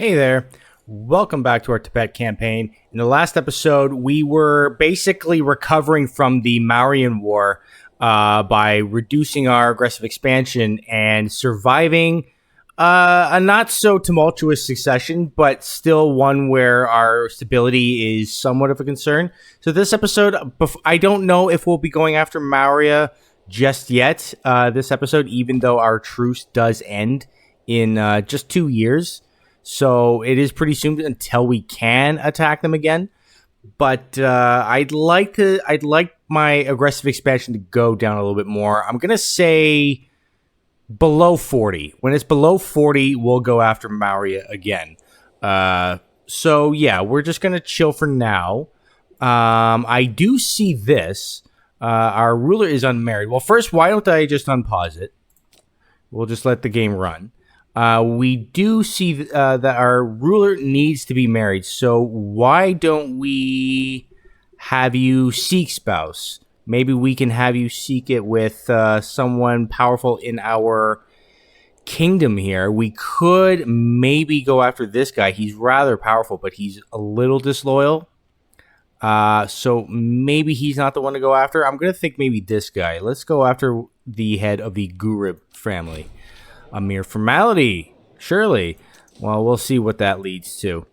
Hey there. Welcome back to our Tibet campaign. In the last episode, we were basically recovering from the Mauryan War by reducing our aggressive expansion and surviving a not so tumultuous succession, but still one where our stability is somewhat of a concern. So this episode, I don't know if we'll be going after Maurya just yet. This episode, even though our truce does end in just 2 years. So it is pretty soon until we can attack them again. But I'd like my aggressive expansion to go down a little bit more. I'm gonna say below 40. When it's below 40, we'll go after Maurya again. So yeah, we're just gonna chill for now. I do see this. Our ruler is unmarried. Well, first, why don't I just unpause it? We'll just let the game run. We do see that our ruler needs to be married, so why don't we have you seek spouse? Maybe we can have you seek it with someone powerful in our kingdom here. We could maybe go after this guy. He's rather powerful, but he's a little disloyal. So maybe he's not the one to go after. I'm going to think maybe this guy. Let's go after the head of the Gurib family. A mere formality, surely. Well, we'll see what that leads to.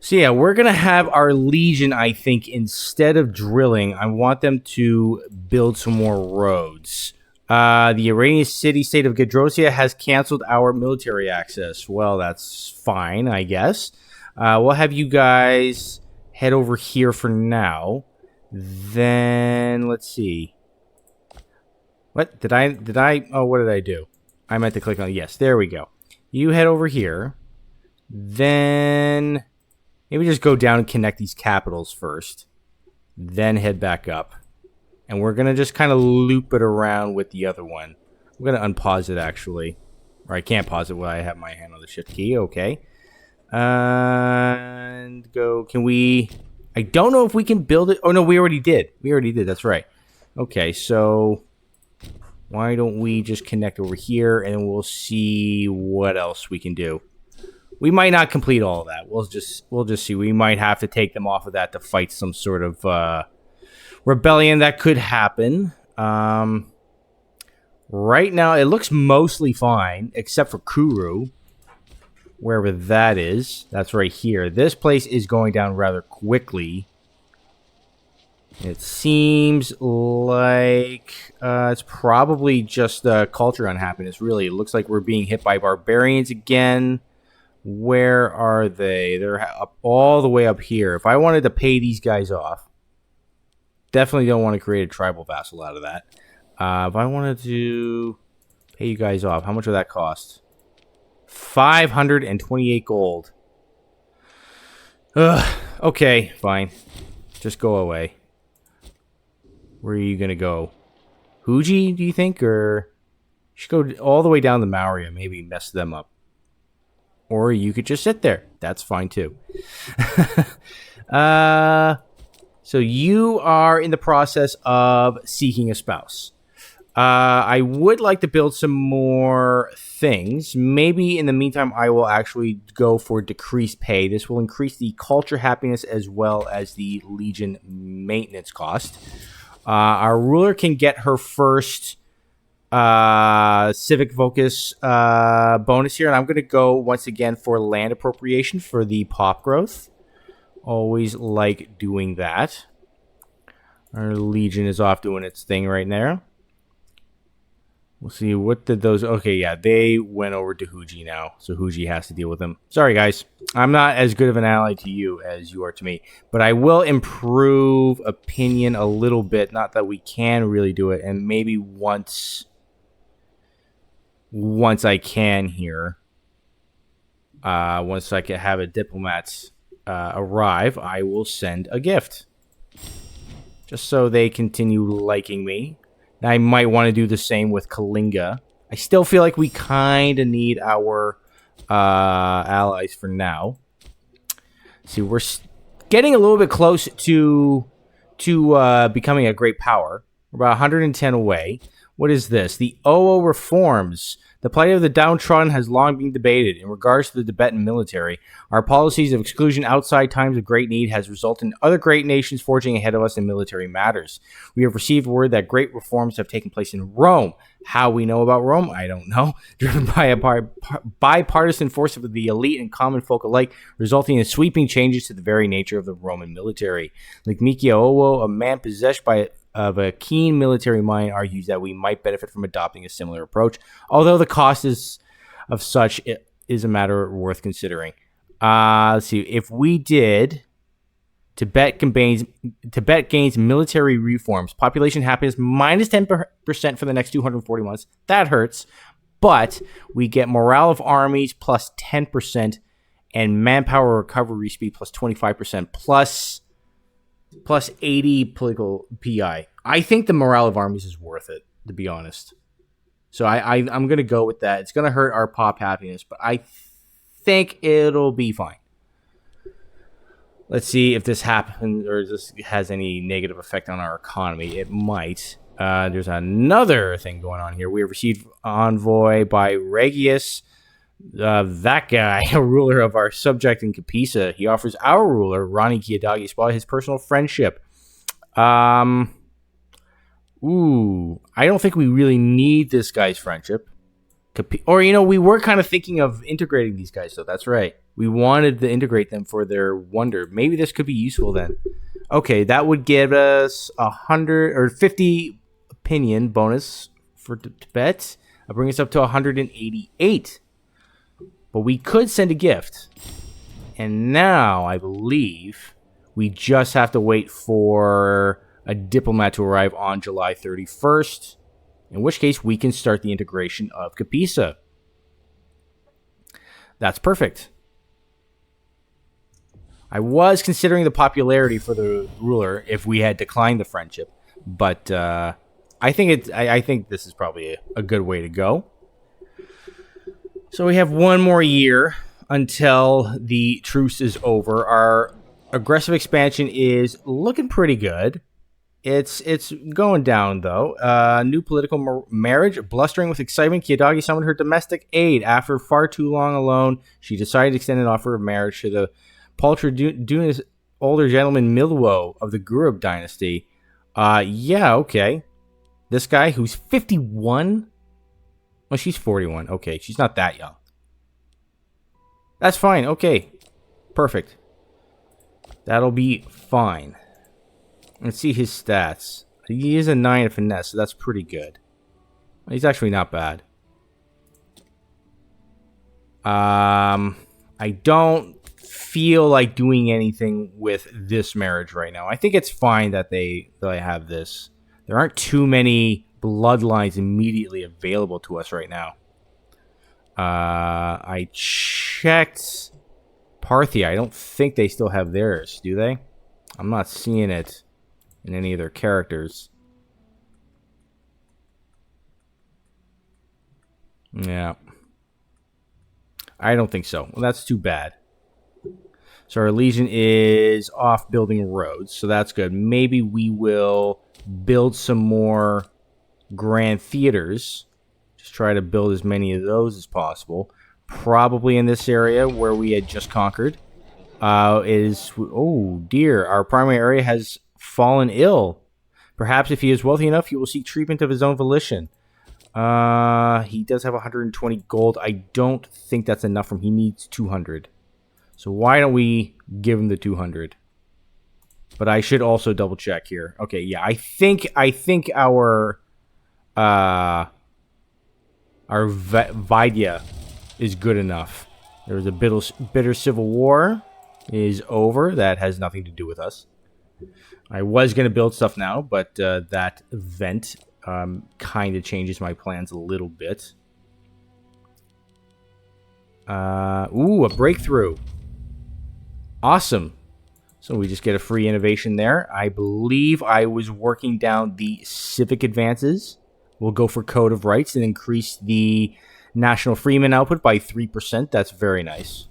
So yeah, we're going to have our legion, I think, instead of drilling, I want them to build some more roads. The Iranian city-state of Gedrosia has canceled our military access. Well, that's fine, I guess. We'll have you guys head over here for now. Then, let's see. What? Did I? Oh, what did I do? I meant to click on, yes, there we go. You head over here. Then maybe just go down and connect these capitals first. Then head back up. And we're going to just kind of loop it around with the other one. I'm going to unpause it, actually. Or I can't pause it while I have my hand on the shift key. Okay. And go, can we... I don't know if we can build it. Oh, no, we already did. That's right. Okay, so... why don't we just connect over here, and we'll see what else we can do. We might not complete all of that. We'll just see. We might have to take them off of that to fight some sort of rebellion that could happen. Right now, it looks mostly fine, except for Kuru, wherever that is. That's right here. This place is going down rather quickly. It seems like it's probably just culture unhappiness, really. It looks like we're being hit by barbarians again. Where are they? They're up, all the way up here. If I wanted to pay these guys off, definitely don't want to create a tribal vassal out of that. If I wanted to pay you guys off, how much would that cost? 528 gold. Ugh. Okay, fine. Just go away. Where are you going to go? Huji, do you think? Or you should go all the way down to Maurya, maybe mess them up. Or you could just sit there. That's fine, too. So you are in the process of seeking a spouse. I would like to build some more things. Maybe in the meantime, I will actually go for decreased pay. This will increase the culture happiness as well as the legion maintenance cost. Our ruler can get her first civic focus bonus here, and I'm going to go once again for land appropriation for the pop growth. Always like doing that. Our legion is off doing its thing right now. We'll see, what did those... Okay, yeah, they went over to Huji now, so Huji has to deal with them. Sorry, guys. I'm not as good of an ally to you as you are to me, but I will improve opinion a little bit. Not that we can really do it, and maybe once I can here, once I can have a diplomat arrive, I will send a gift. Just so they continue liking me. I might want to do the same with Kalinga. I still feel like we kind of need our allies for now. See, we're getting a little bit close to becoming a great power. We're about 110 away. What is this? The OO reforms. The plight of the downtrodden has long been debated. In regards to the Tibetan military, our policies of exclusion outside times of great need has resulted in other great nations forging ahead of us in military matters. We have received word that great reforms have taken place in Rome. How we know about Rome, I don't know. Driven by a bipartisan force of the elite and common folk alike, resulting in sweeping changes to the very nature of the Roman military. Like Mikio Owo, a man possessed of a keen military mind, argues that we might benefit from adopting a similar approach, although the cost of such is a matter worth considering. Let's see. If we did, Tibet gains military reforms, population happiness minus 10% for the next 240 months. That hurts, but we get morale of armies plus 10% and manpower recovery speed plus 25% plus 80 political PI. I think the morale of armies is worth it, to be honest. So I'm going to go with that. It's going to hurt our pop happiness, but I think it'll be fine. Let's see if this happens or this has any negative effect on our economy. It might. There's another thing going on here. We have received envoy by Regius. That guy, a ruler of our subject in Kapisa, he offers our ruler, Rani Kiyadagi Spa, his personal friendship. I don't think we really need this guy's friendship. We were kind of thinking of integrating these guys, so that's right. We wanted to integrate them for their wonder. Maybe this could be useful then. Okay, that would give us 100 or 50 opinion bonus for Tibet. I'll bring us up to 188. But we could send a gift. And now, I believe, we just have to wait for a diplomat to arrive on July 31st. In which case, we can start the integration of Kapisa. That's perfect. I was considering the popularity for the ruler if we had declined the friendship. But I think this is probably a good way to go. So we have one more year until the truce is over. Our aggressive expansion is looking pretty good. It's going down, though. New political marriage. Blustering with excitement, Kiyadagi summoned her domestic aid. After far too long alone, she decided to extend an offer of marriage to the Paltradunus older gentleman Milwo of the Gurub dynasty. Yeah, okay. This guy who's 51? Well, she's 41. Okay, she's not that young. That's fine. Okay, perfect. That'll be fine. Let's see his stats. He is a 9 in finesse, so that's pretty good. He's actually not bad. I don't feel like doing anything with this marriage right now. I think it's fine that they have this. There aren't too many bloodlines immediately available to us right now. I checked Parthia. I don't think they still have theirs, do they? I'm not seeing it in any of their characters. Yeah. I don't think so. Well, that's too bad. So our legion is off building roads, so that's good. Maybe we will build some more grand theaters. Just try to build as many of those as possible. Probably in this area where we had just conquered. Oh dear, our primary area has fallen ill. Perhaps if he is wealthy enough, he will seek treatment of his own volition. He does have 120 gold. I don't think that's enough for him. He needs 200. So why don't we give him the 200? But I should also double check here. Okay, yeah, I think our Vidya is good enough. There was a bitter civil war is over. That has nothing to do with us. I was going to build stuff now, but that event kind of changes my plans a little bit. A breakthrough. Awesome. So we just get a free innovation there. I believe I was working down the civic advances. We'll go for Code of Rights and increase the national freeman output by 3%. That's very nice.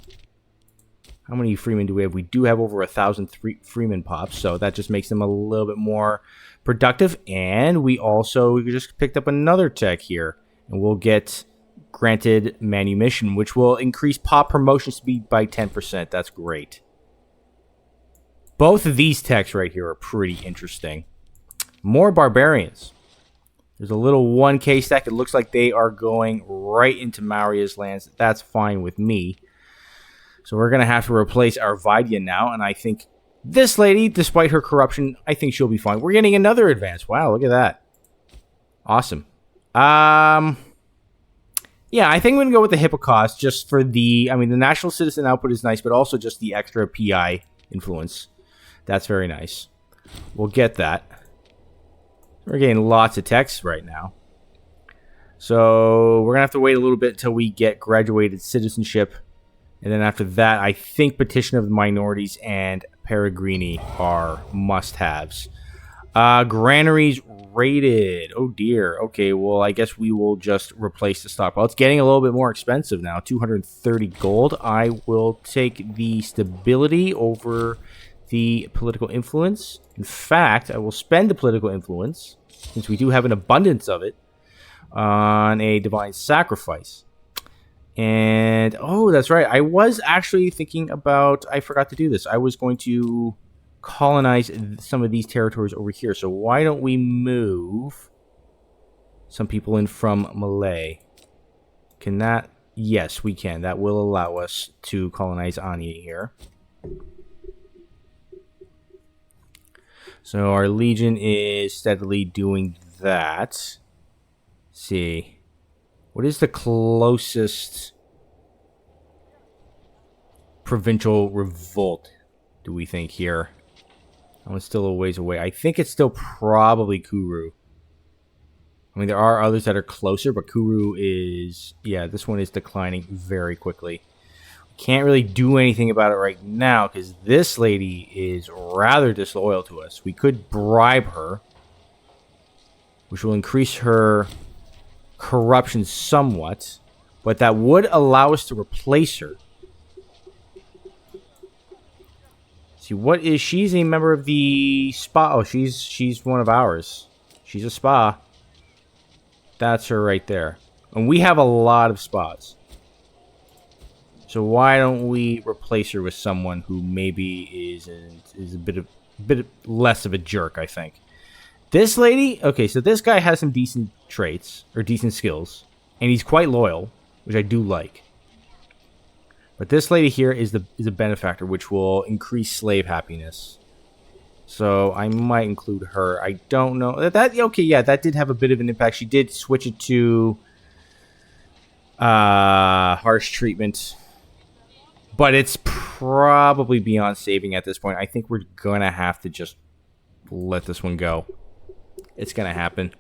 How many freemen do we have? We do have over 1,000 freeman pops, so that just makes them a little bit more productive, and we also just picked up another tech here, and we'll get granted manumission, which will increase pop promotion speed by 10%. That's great. Both of these techs right here are pretty interesting. More barbarians. There's a little 1k stack. It looks like they are going right into Maria's lands. That's fine with me. So we're going to have to replace our Vidya now, and I think this lady, despite her corruption, I think she'll be fine. We're getting another advance. Wow, look at that. Awesome. Yeah, I think I'm going to go with the Hippocos just for the... I mean, the national citizen output is nice, but also just the extra PI influence. That's very nice. We'll get that. We're getting lots of texts right now. So we're going to have to wait a little bit until we get graduated citizenship. And then after that, I think Petition of the Minorities and Peregrini are must-haves. Granaries rated. Oh, dear. Okay, well, I guess we will just replace the stockpile. It's getting a little bit more expensive now. 230 gold. I will take the stability over the political influence. In fact, I will spend the political influence, since we do have an abundance of it, on a divine sacrifice. And, oh, that's right. I was actually thinking about, I forgot to do this. I was going to colonize some of these territories over here. So why don't we move some people in from Malay? Can that? Yes, we can. That will allow us to colonize Anya here. So our legion is steadily doing that. Let's see. What is the closest provincial revolt, do we think, here? That one's still a ways away. I think it's still probably Kuru. I mean, there are others that are closer, but Kuru is... Yeah, this one is declining very quickly. Can't really do anything about it right now because this lady is rather disloyal to us. We could bribe her, which will increase her corruption somewhat, but that would allow us to replace her. See, what is... She's a member of the spa. Oh, she's one of ours. She's a spa. That's her right there. And we have a lot of spas. So why don't we replace her with someone who maybe is a bit less of a jerk, I think. This lady, okay, so this guy has some decent traits or decent skills, and he's quite loyal, which I do like. But this lady here is a benefactor, which will increase slave happiness. So I might include her. I don't know that. Okay, yeah, that did have a bit of an impact. She did switch it to harsh treatment. But it's probably beyond saving at this point. I think we're going to have to just let this one go. It's going to happen.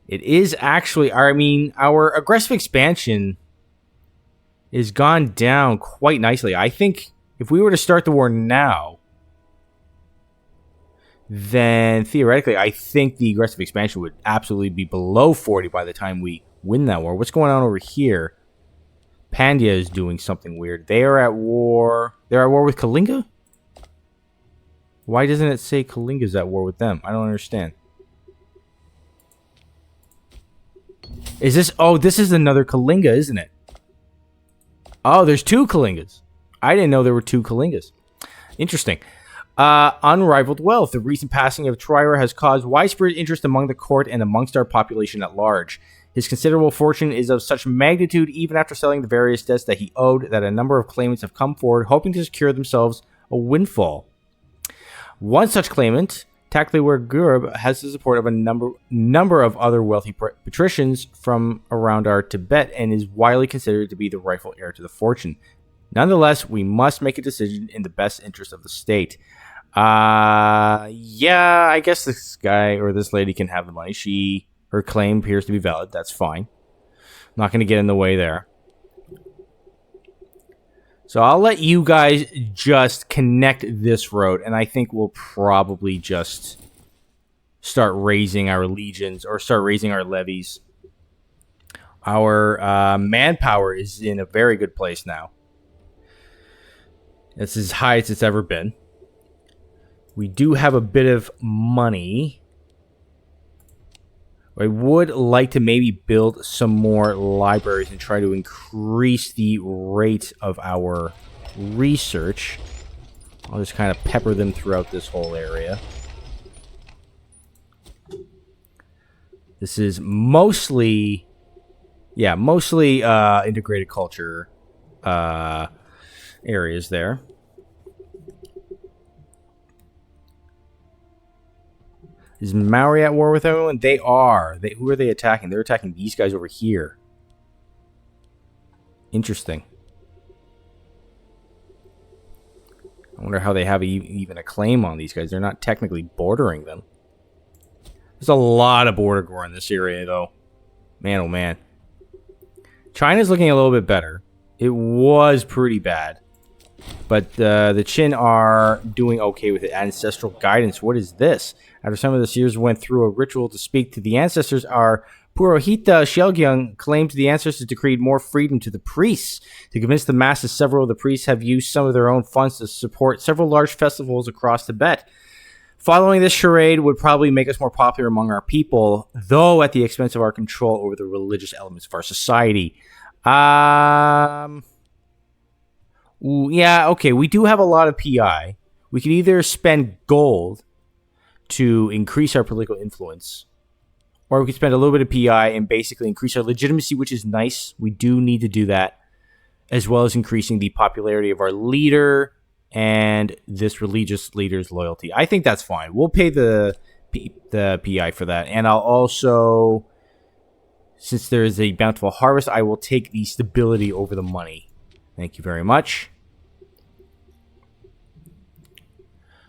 It is actually... I mean, our aggressive expansion is gone down quite nicely. I think if we were to start the war now, then theoretically, I think the aggressive expansion would absolutely be below 40 by the time we win that war. What's going on over here? Pandya is doing something weird. They are at war. They're at war with Kalinga? Why doesn't it say Kalinga's at war with them? I don't understand. Is this... Oh, this is another Kalinga, isn't it? Oh, there's two Kalingas. I didn't know there were two Kalingas. Interesting. Unrivaled wealth. The recent passing of Trier has caused widespread interest among the court and amongst our population at large. His considerable fortune is of such magnitude, even after selling the various debts that he owed, that a number of claimants have come forward, hoping to secure themselves a windfall. One such claimant, Takliwer Gurub, has the support of a number of other wealthy patricians from around our Tibet, and is widely considered to be the rightful heir to the fortune. Nonetheless, we must make a decision in the best interest of the state. Yeah, I guess this guy or this lady can have the money. Her claim appears to be valid. That's fine. I'm not going to get in the way there. So I'll let you guys just connect this road, and I think we'll probably just start raising our legions or start raising our levies. Our manpower is in a very good place now. It's as high as it's ever been. We do have a bit of money. I would like to maybe build some more libraries and try to increase the rate of our research. I'll just kind of pepper them throughout this whole area. This is mostly integrated culture areas there. Is Maori at war with everyone? They are. Who are they attacking? They're attacking these guys over here. Interesting. I wonder how they have even a claim on these guys. They're not technically bordering them. There's a lot of border gore in this area, though. Man, oh man. China's looking a little bit better. It was pretty bad. But the Qin are doing okay with it. Ancestral guidance. What is this? After some of the seers went through a ritual to speak to the ancestors, our Purohita Shelgyung claims the ancestors decreed more freedom to the priests. To convince the masses, several of the priests have used some of their own funds to support several large festivals across Tibet. Following this charade would probably make us more popular among our people, though at the expense of our control over the religious elements of our society. Yeah, okay, we do have a lot of PI. We could either spend gold to increase our political influence, or we could spend a little bit of PI and basically increase our legitimacy, which is nice. We do need to do that, as well as increasing the popularity of our leader and this religious leader's loyalty. I think that's fine. We'll pay the PI for that. And I'll also, since there is a bountiful harvest, I will take the stability over the money. Thank you very much.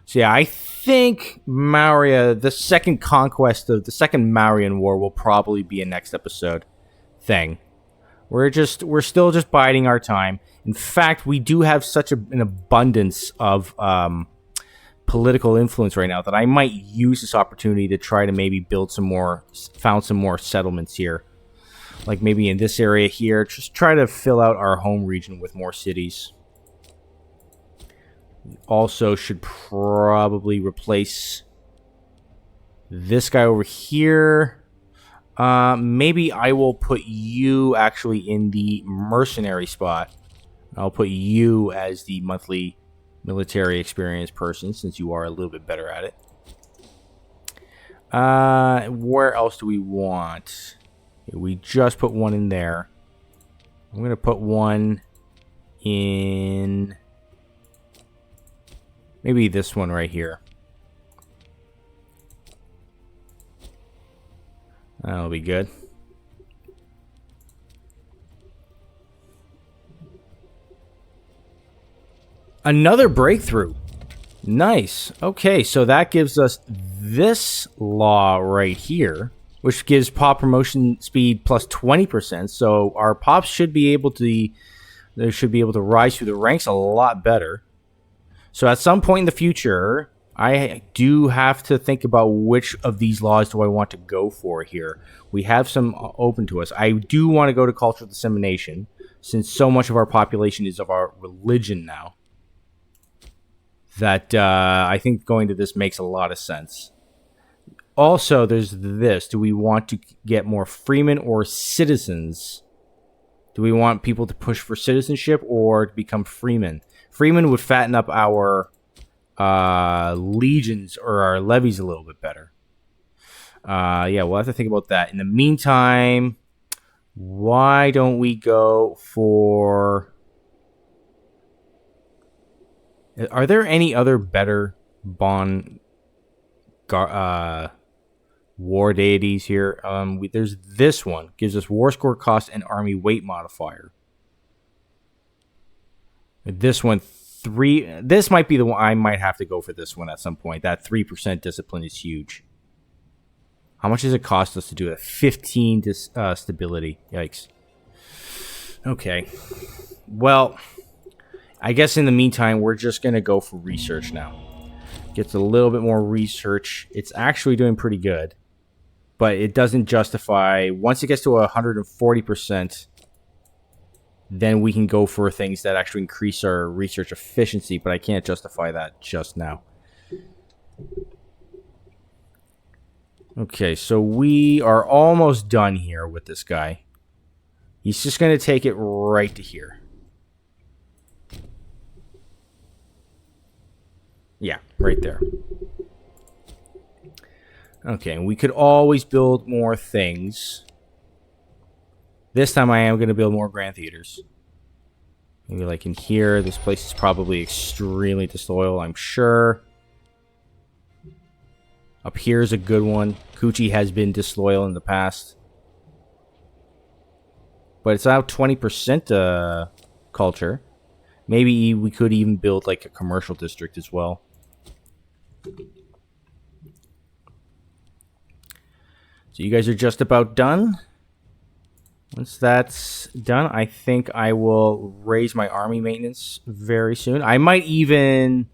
So yeah, I think Maurya, the second conquest of the second Mauryan War will probably be a next episode thing. We're still just biding our time. In fact, we do have such an abundance of political influence right now that I might use this opportunity to try to maybe found some more settlements here. Like maybe in this area here, just try to fill out our home region with more cities. We also should probably replace this guy over here. Maybe I will put you actually in the mercenary spot. I'll put you as the monthly military experience person, since you are a little bit better at it. Where else do we want? We just put one in there. I'm going to put one in maybe this one right here. That'll be good. Another breakthrough. Nice. Okay, so that gives us this law right here, which gives pop promotion speed plus 20%. So our pops should be able to rise through the ranks a lot better. So at some point in the future, I do have to think about which of these laws do I want to go for here. We have some open to us. I do want to go to cultural dissemination, since so much of our population is of our religion now. That I think going to this makes a lot of sense. Also, there's this. Do we want to get more freemen or citizens? Do we want people to push for citizenship or to become freemen? Freemen would fatten up our legions or our levies a little bit better. Yeah, we'll have to think about that. In the meantime, why don't we go for... Are there any other better war deities here? There's this one. Gives us war score cost and army weight modifier. This one, 3. This might be the one. I might have to go for this one at some point. That 3% discipline is huge. How much does it cost us to do it? 15 stability. Yikes. Okay. Well, I guess in the meantime, we're just going to go for research now. Gets a little bit more research. It's actually doing pretty good. But it doesn't justify... Once it gets to 140%... then we can go for things that actually increase our research efficiency, but I can't justify that just now. Okay, so we are almost done here with this guy. He's just going to take it right to here. Yeah, right there. Okay, and we could always build more things. This time I am going to build more grand theaters. Maybe like in here. This place is probably extremely disloyal, I'm sure. Up here is a good one. Kuchi has been disloyal in the past. But it's out 20% culture. Maybe we could even build like a commercial district as well. So you guys are just about done. Once that's done, I think I will raise my army maintenance very soon. I might even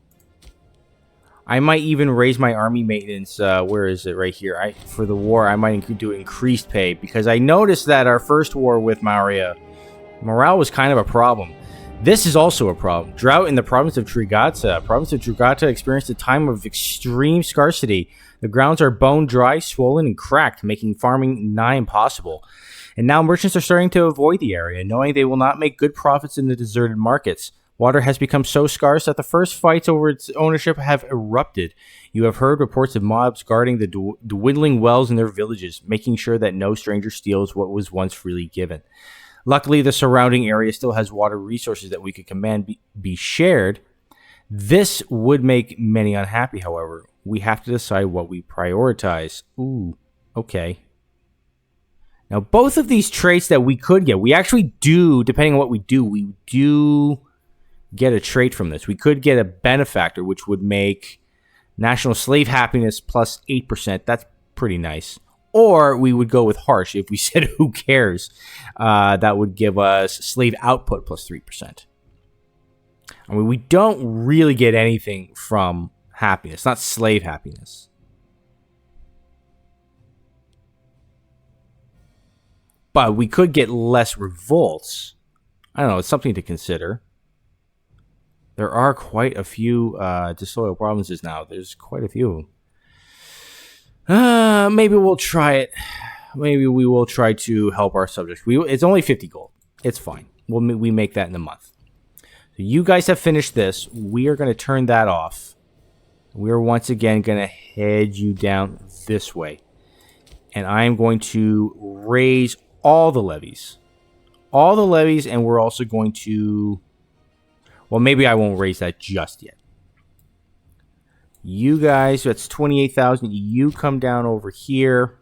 raise my army maintenance. Where is it? Right here. For the war, I might do increased pay because I noticed that our first war with Maurya, morale was kind of a problem. This is also a problem. Drought in the province of Trigata. Province of Trigata experienced a time of extreme scarcity. The grounds are bone dry, swollen, and cracked, making farming nigh impossible. And now merchants are starting to avoid the area, knowing they will not make good profits in the deserted markets. Water has become so scarce that the first fights over its ownership have erupted. You have heard reports of mobs guarding the dwindling wells in their villages, making sure that no stranger steals what was once freely given. Luckily, the surrounding area still has water resources that we could command be shared. This would make many unhappy, however. We have to decide what we prioritize. Ooh, okay. Now, both of these traits that we could get, we actually do, depending on what we do get a trait from this. We could get a benefactor, which would make national slave happiness plus 8%. That's pretty nice. Or we would go with harsh. If we said who cares, that would give us slave output plus 3%. I mean, we don't really get anything from happiness, not slave happiness. But we could get less revolts. I don't know, it's something to consider. There are quite a few disloyal provinces now. There's quite a few of them. Maybe we'll try it. Maybe we will try to help our subjects. It's only 50 gold. It's fine. We make that in a month. So you guys have finished this. We are going to turn that off. We're once again going to head you down this way. And I am going to raise all the levies. All the levies, and we're also going to... Well, maybe I won't raise that just yet. You guys, that's 28,000. You come down over here.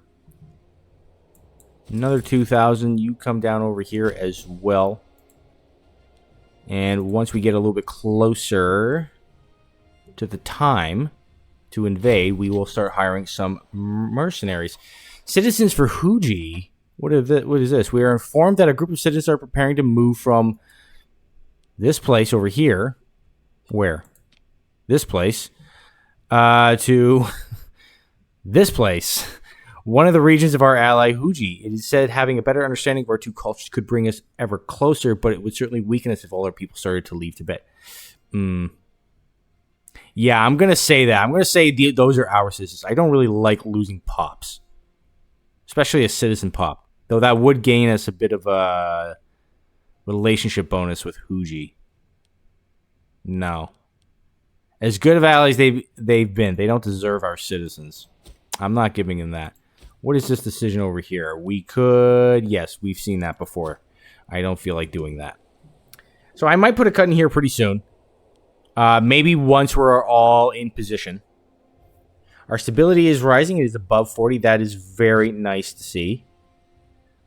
Another 2,000. You come down over here as well. And once we get a little bit closer to the time to invade, we will start hiring some mercenaries. Citizens for Huji. What is this? We are informed that a group of citizens are preparing to move from this place over here. Where? This place. To this place. One of the regions of our ally, Huji. It is said having a better understanding of our two cultures could bring us ever closer, but it would certainly weaken us if all our people started to leave Tibet. Yeah, I'm going to say that. I'm going to say those are our citizens. I don't really like losing pops. Especially a citizen pop. Though that would gain us a bit of a relationship bonus with Huji. No. As good of allies they've been, they don't deserve our citizens. I'm not giving them that. What is this decision over here? We could... Yes, we've seen that before. I don't feel like doing that. So I might put a cut in here pretty soon. Maybe once we're all in position. Our stability is rising. It is above 40. That is very nice to see.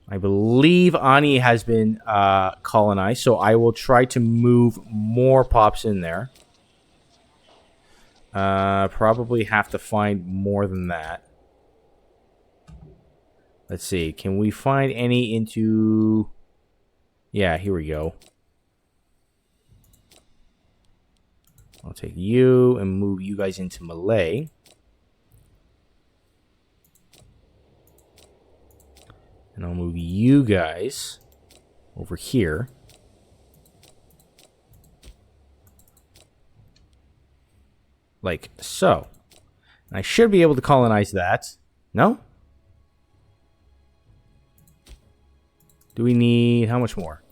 I believe Ani has been colonized, so I will try to move more pops in there. Probably have to find more than that. Let's see. Can we find any into... Yeah, here we go. I'll take you and move you guys into Malay. And I'll move you guys over here. like so. I should be able to colonize that. No? Do we need... how much more?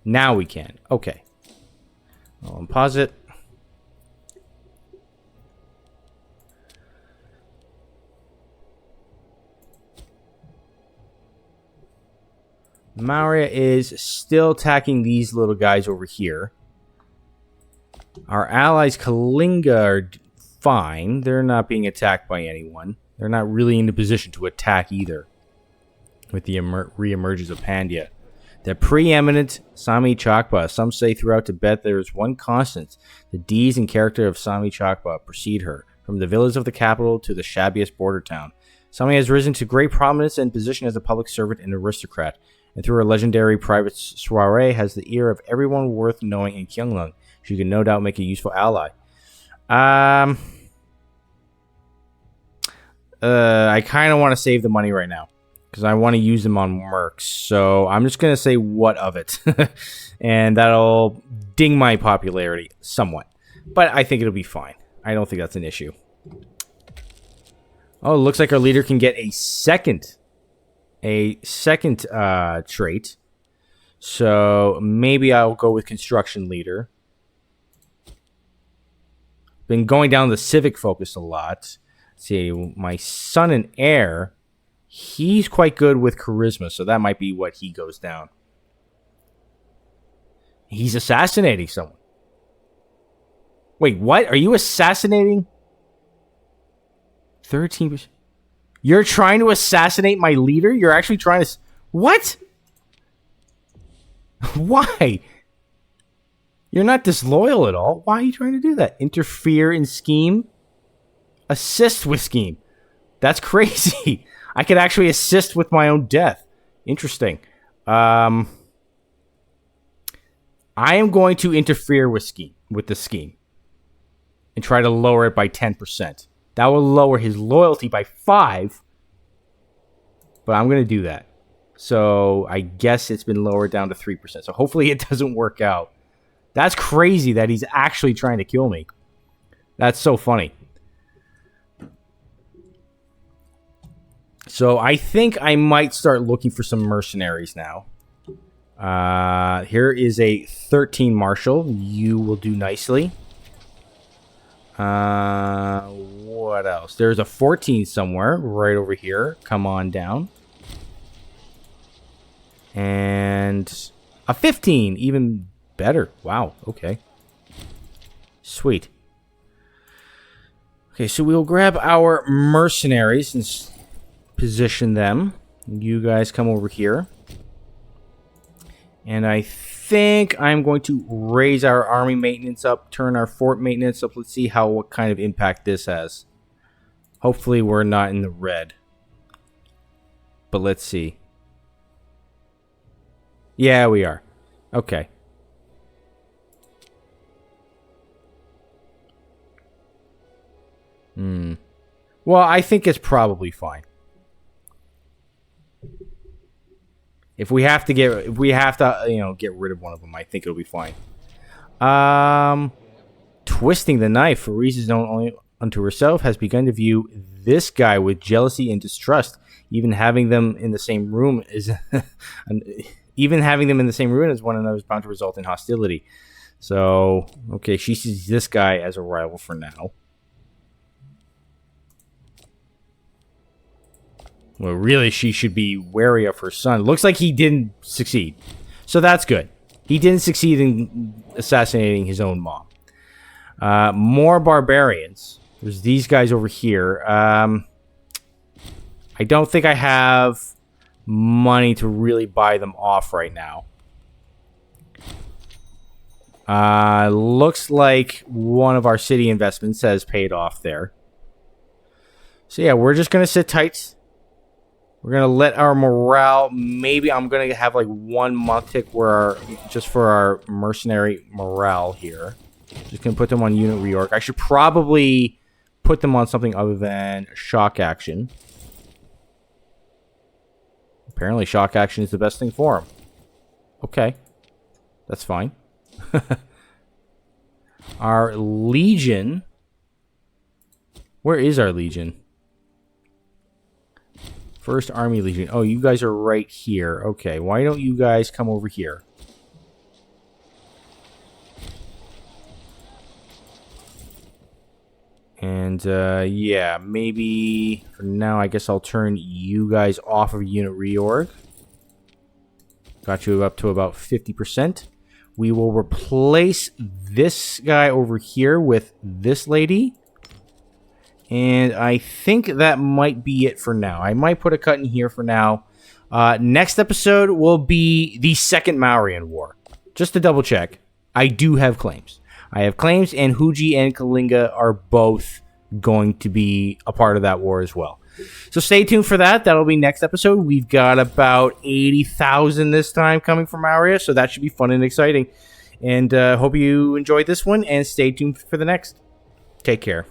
Now we can. Okay. I'll unpause it. Maurya is still attacking these little guys over here. Our allies Kalinga are fine. They're not being attacked by anyone. They're not really in a position to attack either. With the re-emergence of Pandya. The preeminent Sami Chakba. Some say throughout Tibet there is one constant. The deeds and character of Sami Chakba precede her. From the village of the capital to the shabbiest border town. Sami has risen to great prominence and position as a public servant and aristocrat. And through her legendary private soiree has the ear of everyone worth knowing in Kyunglung. She can no doubt make a useful ally. I kind of want to save the money right now. Because I want to use them on mercs. So I'm just going to say what of it. And that'll ding my popularity somewhat. But I think it'll be fine. I don't think that's an issue. Oh, it looks like our leader can get a second trait. So maybe I'll go with construction leader. Been going down the civic focus a lot. Let's see, my son and heir, he's quite good with charisma, so that might be what he goes down. He's assassinating someone. Wait, what? Are you assassinating? 13%. You're trying to assassinate my leader? You're actually trying to... What? Why? You're not disloyal at all. Why are you trying to do that? Interfere in scheme? Assist with scheme. That's crazy. I could actually assist with my own death. Interesting. I am going to interfere with the scheme. And try to lower it by 10%. That will lower his loyalty by 5. But I'm going to do that. So I guess it's been lowered down to 3%. So hopefully it doesn't work out. That's crazy that he's actually trying to kill me. That's so funny. So I think I might start looking for some mercenaries now. Here is a 13 marshal. You will do nicely. What else? There's a 14 somewhere right over here. Come on down. And a 15, even better. Wow, okay. Sweet. Okay, so we'll grab our mercenaries and position them. You guys come over here. And I think I'm going to raise our army maintenance up, turn our fort maintenance up. Let's see what kind of impact this has. Hopefully we're not in the red. But let's see. Yeah, we are. Okay. Well, I think it's probably fine. If we have to get rid of one of them, I think it'll be fine. Twisting the knife for reasons known only unto herself has begun to view this guy with jealousy and distrust. Even having them in the same room is one another is bound to result in hostility. So, okay, she sees this guy as a rival for now. Well, really, she should be wary of her son. Looks like he didn't succeed. So that's good. He didn't succeed in assassinating his own mom. More barbarians. There's these guys over here. I don't think I have money to really buy them off right now. Looks like one of our city investments has paid off there. So yeah, we're just going to sit tight. We're going to let our morale, maybe I'm going to have like 1 month tick just for our mercenary morale here. Just going to put them on unit reorg. I should probably put them on something other than shock action. Apparently shock action is the best thing for them. Okay. That's fine. Our legion Where is our legion? First Army Legion. Oh, you guys are right here. Okay, why don't you guys come over here? And, yeah, maybe for now, I guess I'll turn you guys off of unit reorg. Got you up to about 50%. We will replace this guy over here with this lady. And I think that might be it for now. I might put a cut in here for now. Next episode will be the Second Mauryan War. Just to double check, I do have claims. I have claims, and Huji and Kalinga are both going to be a part of that war as well. So stay tuned for that. That'll be next episode. We've got about 80,000 this time coming from Maurya, so that should be fun and exciting. And hope you enjoyed this one, and stay tuned for the next. Take care.